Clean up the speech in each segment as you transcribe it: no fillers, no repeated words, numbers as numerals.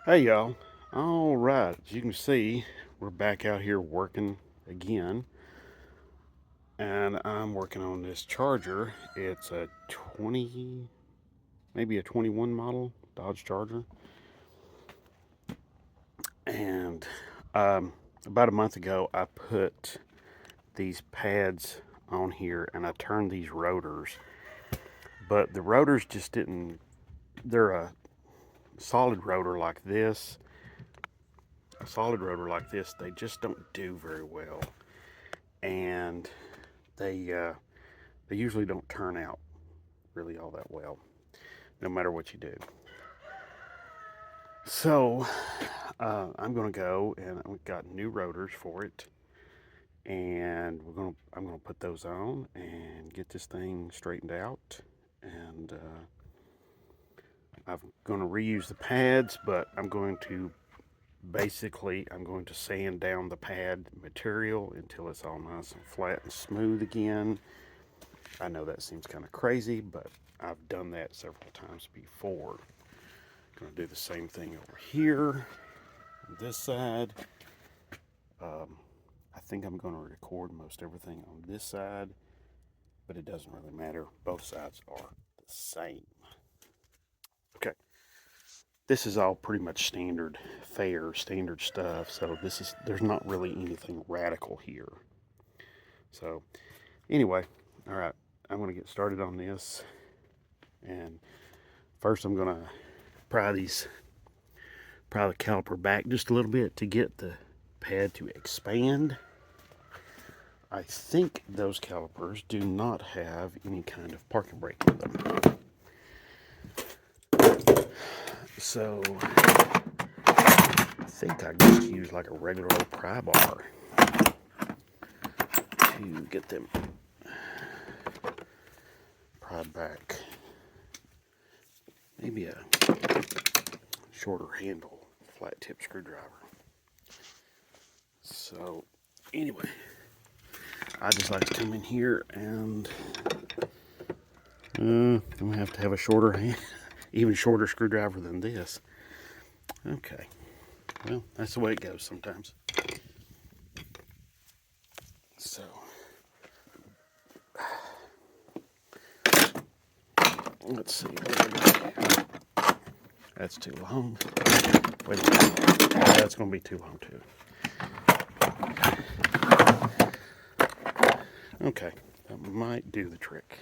Hey y'all. All right, as you can see, we're back out here working again, and I'm working on this Charger. It's a 20, maybe a 21 model Dodge Charger, and about a month ago, I put these pads on here and I turned these rotors, but the rotors just didn't. They're a solid rotor like this. A solid rotor like this, they just don't do very well, and they uh, they usually don't turn out really all that well, no matter what you do. So I'm going to go and we've got new rotors for it, and I'm going to put those on and get this thing straightened out. And I'm going to reuse the pads, but I'm going to sand down the pad material until it's all nice and flat and smooth again. I know that seems kind of crazy, but I've done that several times before. Going to do the same thing over here on this side. I think I'm going to record most everything on this side, but it doesn't really matter. Both sides are the same. Okay, this is all pretty much standard fare, standard stuff. So there's not really anything radical here. So anyway, all right, I'm going to get started on this, and first I'm going to pry the caliper back just a little bit to get the pad to expand. I think those calipers do not have any kind of parking brake with them. So I think I just use like a regular old pry bar to get them pried back. Maybe a shorter handle flat tip screwdriver. So anyway, I just like to come in here and I'm gonna have to have a shorter hand, even shorter screwdriver than this. Okay, well, that's the way it goes sometimes. So let's see. That's too long. Wait a minute. That's going to be too long too. Okay, that might do the trick.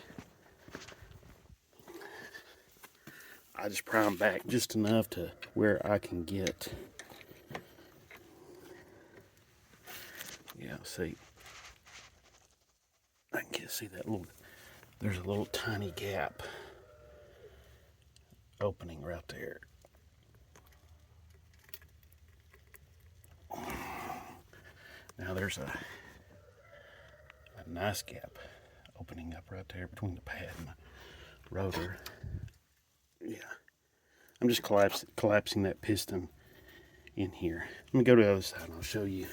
I just pry them back just enough to where I can get. Yeah, see. I can see that little. There's a little tiny gap opening right there. Now there's a nice gap opening up right there between the pad and the rotor. Yeah, I'm just collapsing that piston in here. Let me go to the other side and I'll show you.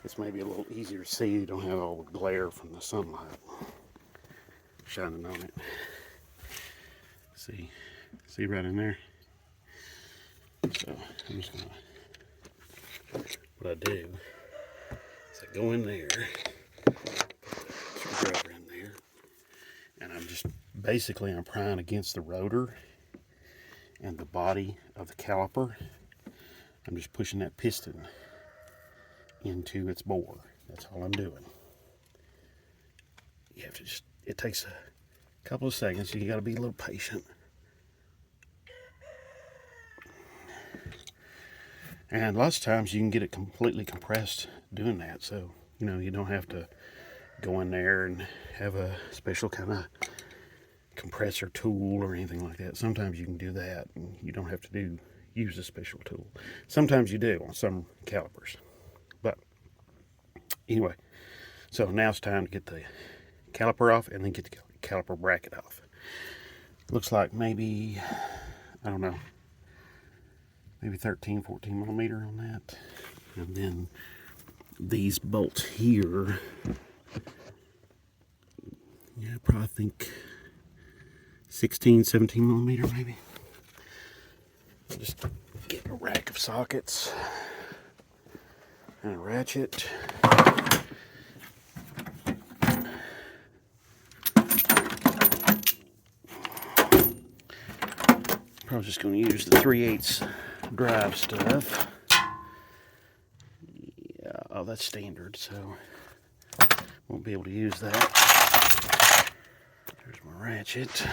It's maybe a little easier to see. You don't have all the glare from the sunlight shining on it. See right in there? So I'm just gonna, what I do is I go in there, put the screwdriver in there, and I'm prying against the rotor and the body of the caliper. I'm just pushing that piston into its bore. That's all I'm doing. You have to it takes a couple of seconds, so you got to be a little patient. And lots of times you can get it completely compressed doing that, so you don't have to go in there and have a special kind of compressor tool or anything like that. Sometimes you can do that and you don't have to use a special tool. Sometimes you do on some calipers. But anyway, so now it's time to get the caliper off and then get the caliper bracket off. Looks like maybe, I don't know, maybe 13, 14 millimeter on that. And then these bolts here, yeah, I probably think 16, 17 millimeter maybe. I'll just get a rack drive sockets and a ratchet. Probably just going to use the 3/8 drive stuff. Yeah, oh, that's standard, so won't be able to use that. There's my ratchet.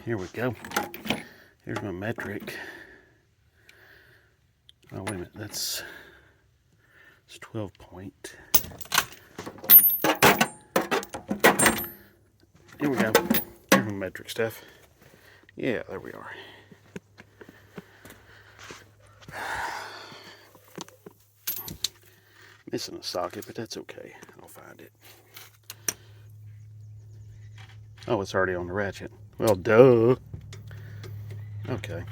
Here we go. Here's my metric. Oh, wait a minute. It's 12 point. Here we go. Here's my metric stuff. Yeah, there we are. Missing a socket, but that's okay. I'll find it. Oh, it's already on the ratchet. Well, duh. Okay.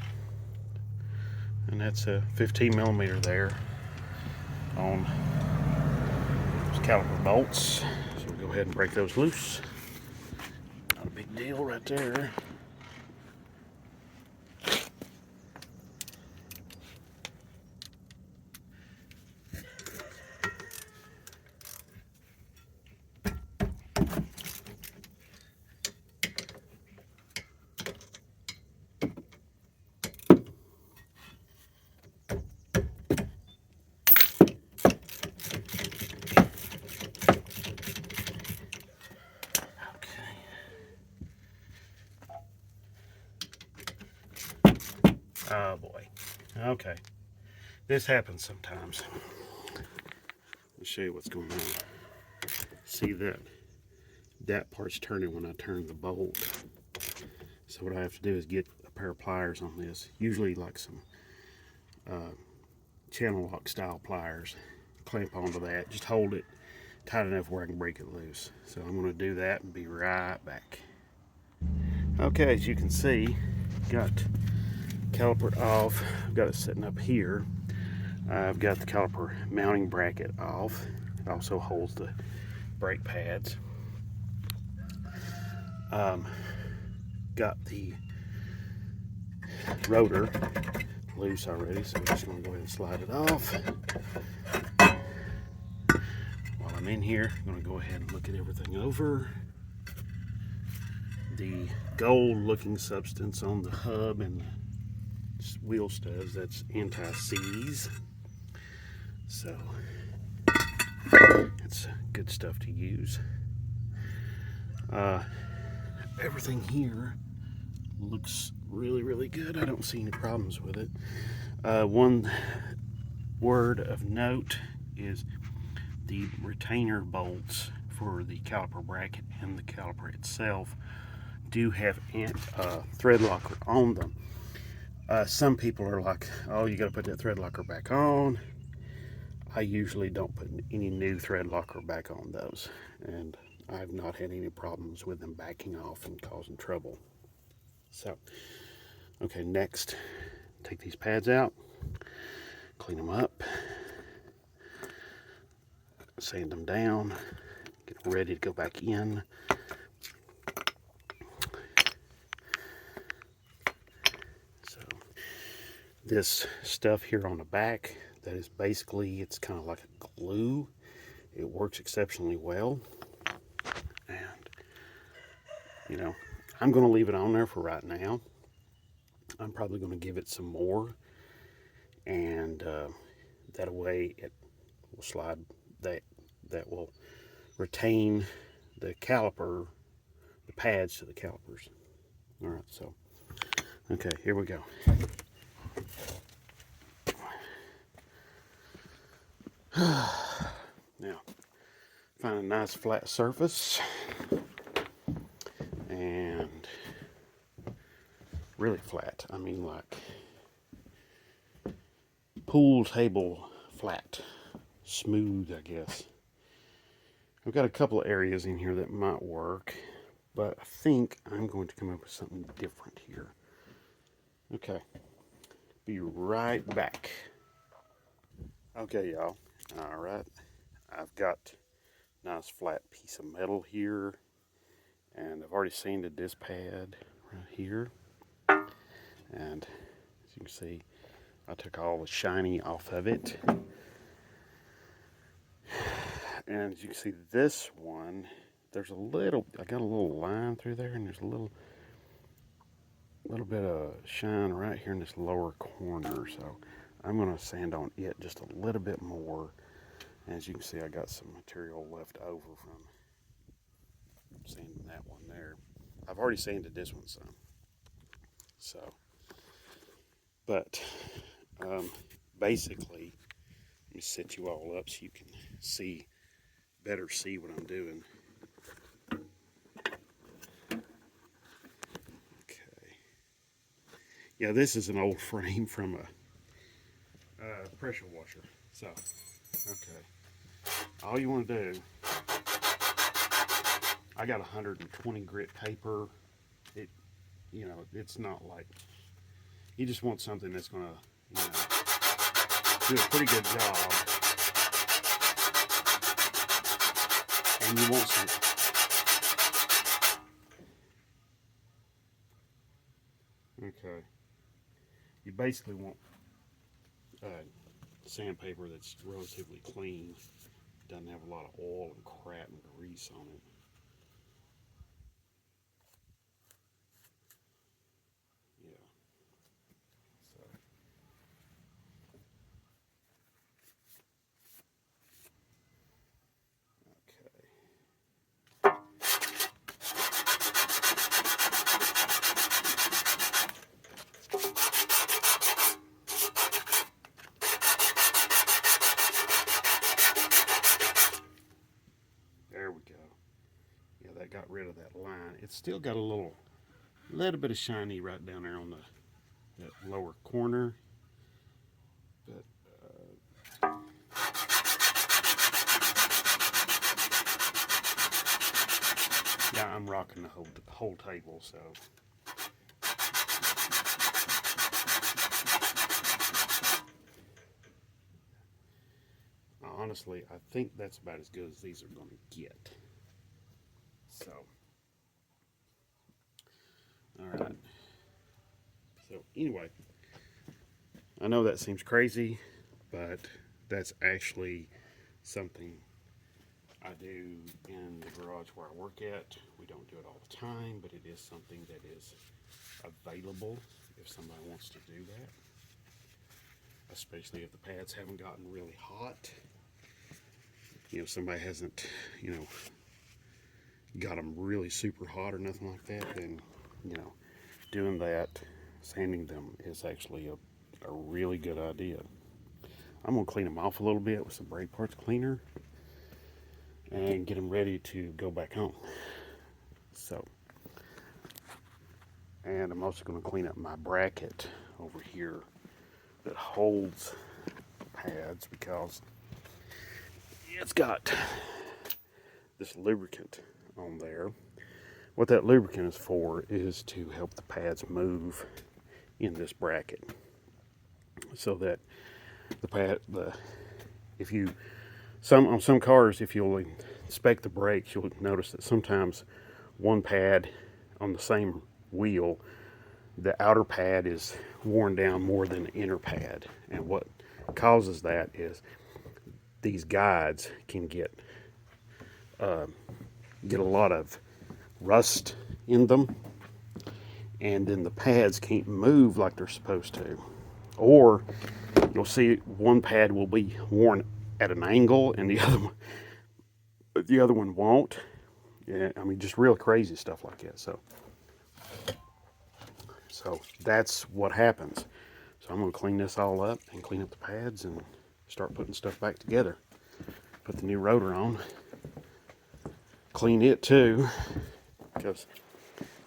And that's a 15 millimeter there on those caliper bolts. So we'll go ahead and break those loose. Not a big deal right there. Oh boy. Okay. This happens sometimes. I'll show you what's going on. See that part's turning when I turn the bolt. So what I have to do is get a pair of pliers on this. Usually like some channel lock style pliers. Clamp onto that. Just hold it tight enough where I can break it loose. So I'm going to do that and be right back. Okay, as you can see, got caliper off. I've got it sitting up here. I've got the caliper mounting bracket off. It also holds the brake pads. Got the rotor loose already, so I'm just going to go ahead and slide it off. While I'm in here, I'm going to go ahead and look at everything over. The gold looking substance on the hub and the wheel studs, that's anti-seize. So it's good stuff to use. Everything here looks really good. I don't see any problems with it. One word of note is the retainer bolts for the caliper bracket and the caliper itself do have thread locker on them. Some people are like, oh, you got to put that thread locker back on. I usually don't put any new thread locker back on those, and I've not had any problems with them backing off and causing trouble. So, okay, next, take these pads out, clean them up, sand them down, get them ready to go back in. So, this stuff here on the back, that is basically, it's kind of like a glue. It works exceptionally well. And, you know, I'm going to leave it on there for right now. I'm probably going to give it some more. And that way it will slide, that will retain the caliper, the pads to the calipers. All right, so, okay, here we go. Now, find a nice flat surface and really flat. I mean, like pool table flat, smooth, I guess. I've got a couple of areas in here that might work, but I think I'm going to come up with something different here. Okay, be right back. Okay, y'all. All right, I've got a nice flat piece of metal here, and I've already sanded this pad right here. And as you can see, I took all the shiny off of it. And as you can see, this one, there's a little, I got a little line through there, and there's a little bit of shine right here in this lower corner. So I'm going to sand on it just a little bit more. And as you can see, I got some material left over from sanding that one there. I've already sanded this one some. So, but basically, let me set you all up so you can better see what I'm doing. Okay. Yeah, this is an old frame from a pressure washer. So, okay. All you want to do, I got 120 grit paper. It's not like, you just want something that's going to, do a pretty good job. And you want some, okay. You basically want sandpaper that's relatively clean, doesn't have a lot of oil and crap and grease on it. Yeah. So. There we go. Yeah, that got rid of that line. It's still got a little bit of shiny right down there on that lower corner. But yeah, I'm rocking the whole table, so. Honestly, I think that's about as good as these are going to get. So, all right. So anyway, I know that seems crazy, but that's actually something I do in the garage where I work at. We don't do it all the time, but it is something that is available if somebody wants to do that. Especially if the pads haven't gotten really hot. Somebody hasn't, got them really super hot or nothing like that, then, doing that, sanding them is actually a really good idea. I'm going to clean them off a little bit with some brake parts cleaner and get them ready to go back on. So, and I'm also going to clean up my bracket over here that holds the pads, because it's got this lubricant on there. What that lubricant is for is to help the pads move in this bracket, so that on some cars, if you'll inspect the brakes, you'll notice that sometimes one pad on the same wheel, the outer pad is worn down more than the inner pad, and what causes that is these guides can get a lot of rust in them, and then the pads can't move like they're supposed to. Or you'll see one pad will be worn at an angle and the other one won't. Yeah, I mean, just real crazy stuff like that. So that's what happens. So I'm going to clean this all up and clean up the pads and start putting stuff back together. Put the new rotor on. Clean it too, because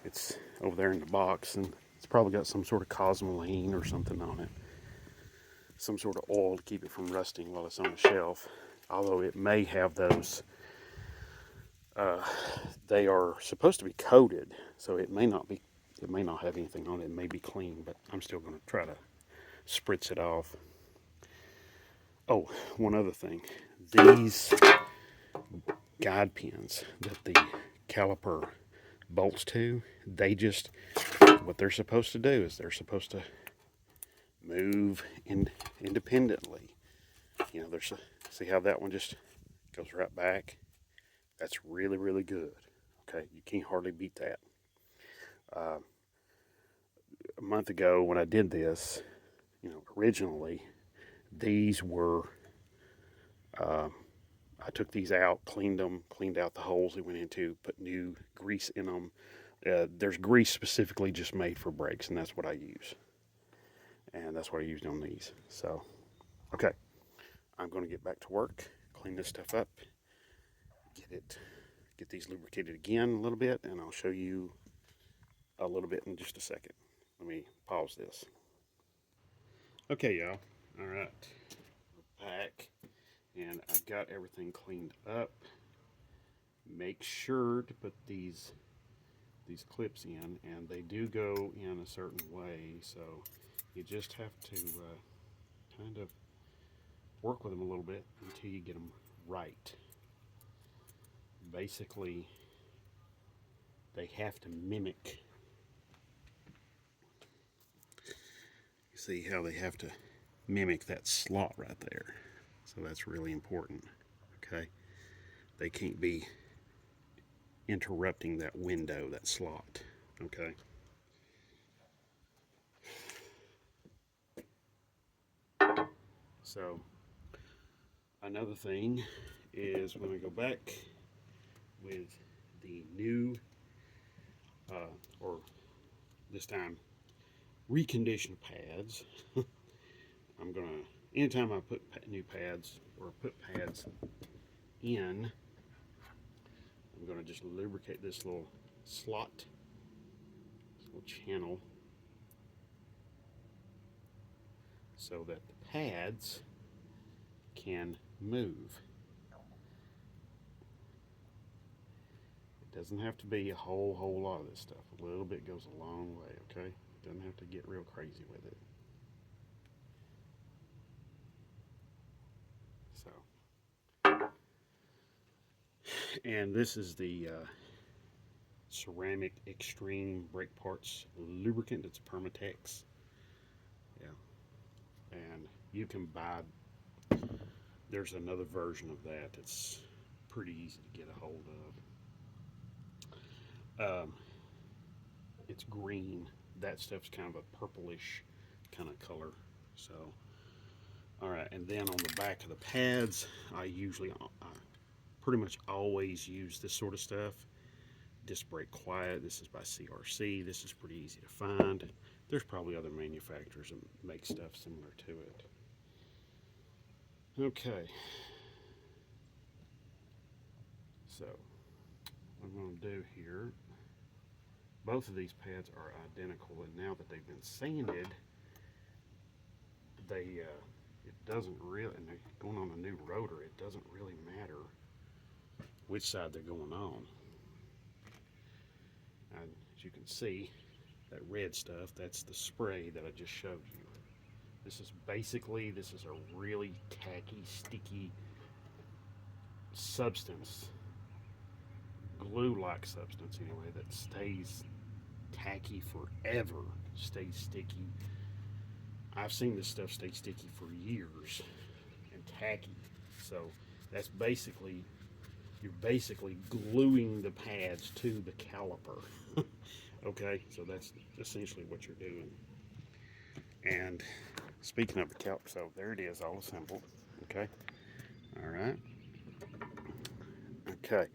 it's over there in the box, and it's probably got some sort of cosmoline or something on it. Some sort of oil to keep it from rusting while it's on the shelf. Although it may have those, they are supposed to be coated, so it may not have anything on it. It may be clean, but I'm still going to try to spritz it off. Oh, one other thing. These guide pins that the caliper bolts to, they just what they're supposed to do is they're supposed to move independently. You know, see how that one just goes right back? That's really, really good. Okay, you can't hardly beat that. A month ago when I did this, you know, originally these were, I took these out, cleaned them, cleaned out the holes they went into, put new grease in them. There's grease specifically just made for brakes, and that's what I use. And that's what I used on these. So, okay, I'm going to get back to work, clean this stuff up, get these lubricated again a little bit, and I'll show you a little bit in just a second. Let me pause this. Okay, y'all. All right, we're back, and I've got everything cleaned up. Make sure to put these clips in, and they do go in a certain way, so you just have to kind of work with them a little bit until you get them right. Basically, they have to mimic. You see how they have to mimic that slot right there. So that's really important. Okay, they can't be interrupting that window, that slot. Okay. So another thing is when I go back with the new, or this time, reconditioned pads, I'm gonna, anytime I put new pads or put pads in, I'm gonna just lubricate this little slot, this little channel, so that the pads can move. It doesn't have to be a whole lot of this stuff. A little bit goes a long way, okay? It doesn't have to get real crazy with it. So, and this is the ceramic extreme brake parts lubricant. It's Permatex. Yeah, and you can buy, there's another version of that that's pretty easy to get a hold of. It's green. That stuff's kind of a purplish kind of color. So, all right, and then on the back of the pads, I pretty much always use this sort of stuff. Disc brake quiet. This is by CRC. This is pretty easy to find. There's probably other manufacturers that make stuff similar to it. Okay. So, what I'm going to do here, both of these pads are identical, and now that they've been sanded, it doesn't really, and they're going on a new rotor, it doesn't really matter which side they're going on. And as you can see, that red stuff, that's the spray that I just showed you. This is a really tacky, sticky substance, glue-like substance anyway, that stays tacky forever, stays sticky. I've seen this stuff stay sticky for years and tacky. So that's basically, you're basically gluing the pads to the caliper. Okay, so that's essentially what you're doing. And speaking of the caliper, so there it is, all assembled. Okay, all right. Okay,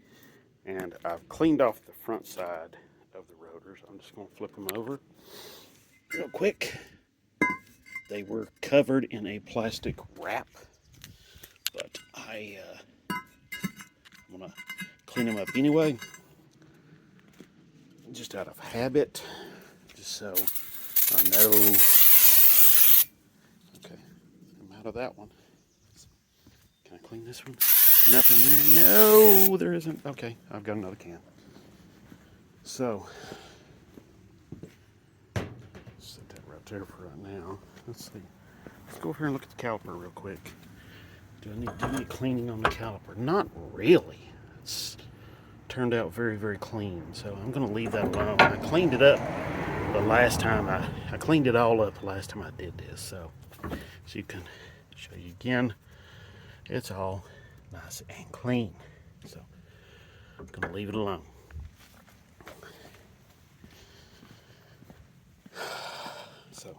and I've cleaned off the front side of the rotors. I'm just going to flip them over real quick. They were covered in a plastic wrap, but I'm going to clean them up anyway, just out of habit, just so I know. Okay, I'm out of that one. Can I clean this one? Nothing there. No, there isn't. Okay, I've got another can. So, set that right there for right now. Let's see. Let's go over here and look at the caliper real quick. Do I need to do any cleaning on the caliper? Not really. It's turned out very, very clean. So I'm going to leave that alone. I cleaned it up But last time I cleaned it all up the last time I did this, so you can show you again. It's all nice and clean. So I'm gonna leave it alone. So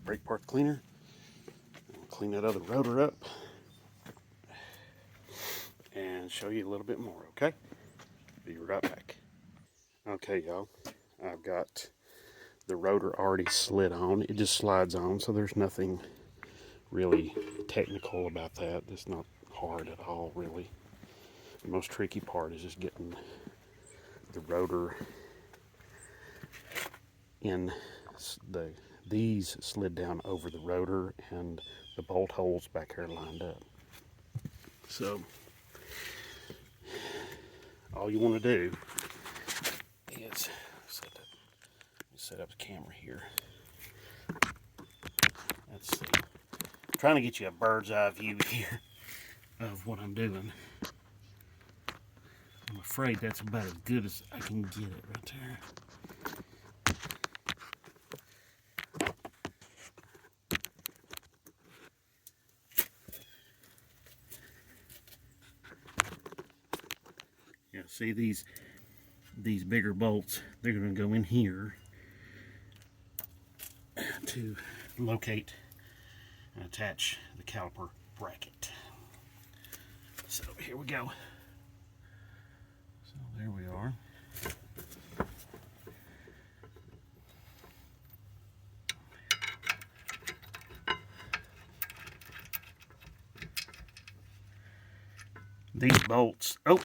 brake part cleaner. Clean that other rotor up and show you a little bit more, okay? Be right back. Okay, y'all, I've got the rotor already slid on. It just slides on, so there's nothing really technical about that. It's not hard at all, really. The most tricky part is just getting the rotor in these slid down over the rotor and the bolt holes back here lined up. So all you want to do is set up the camera here. Let's see. I'm trying to get you a bird's eye view here of what I'm doing. I'm afraid that's about as good as I can get it right there. Yeah, see these bigger bolts, they're going to go in here to locate and attach the caliper bracket. So here we go. So there we are. These bolts, oh,